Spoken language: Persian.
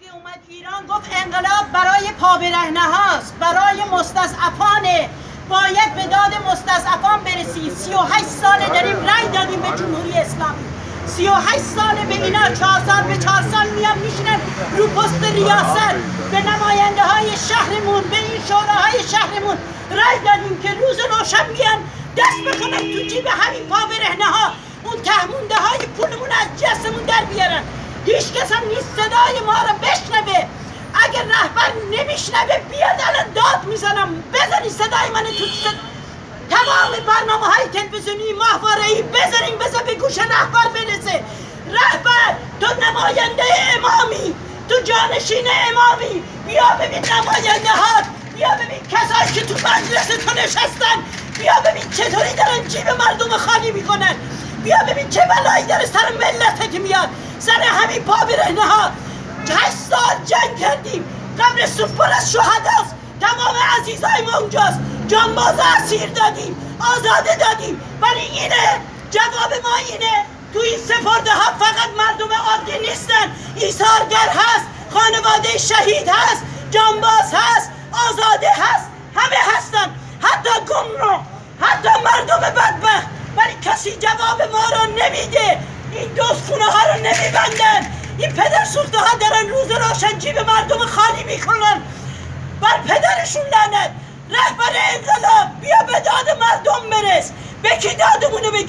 وقتی اومد ایران گفت انقلاب برای پابرهنه هاست، برای مستضعفانه، باید به داد مستضعفان برسید. 38 ساله داریم رأی دادیم به جمهوری اسلامی، 38 ساله به اینا 4 سال به 4 سال میان میشنن رو پست ریاست، به نماینده های شهرمون، به این شوراهای شهرمون رأی دادیم که روز روشن میان دست بکنن تو جیب همین پابرهنه ها، اون تهمونده های پولمون از جسمون در بیارن. هیچ کس هم نیست صدای ما رو بشنوه. اگر رهبر نمیشنوه بیاد الان داد میزنم، بزنی صدای من تو تمام برنامه های تلویزیونی ماهواره‌ای بزنیم، بذار به گوش رهبر برسه. رهبر تو نماینده امامی، تو جانشین امامی، بیا ببین نماینده ها، بیا ببین کسایی که تو مجلس تو نشستن، بیا ببین چطوری دارن جیب مردم خالی میکنن، بیا ببین چه بلایی داره سر ملت که میاد، سر همین پابرهنه ها. 8 سال جنگ کردیم، قبر سوپر از شهداست، تمام عزیزای ما اونجاست، جانباز اسیر دادیم، آزاده دادیم، ولی اینه جواب ما اینه. تو این سپرده ها فقط مردم عادی نیستن، ایثارگر هست، خانواده شهید هست، جانباز هست، آزاده هست، همه هستن، حتی گمراه، حتی مردم بدبخت، ولی کسی جواب ما رو نمیده. این دوستخونه ها رو نمیبندن، این پدر سوخته ها دارن روز روشن جیب مردم خالی میکنن. بر پدرشون لعنت. رهبر انقلاب بیا به داد مردم برس، به کی دادمونو بگی؟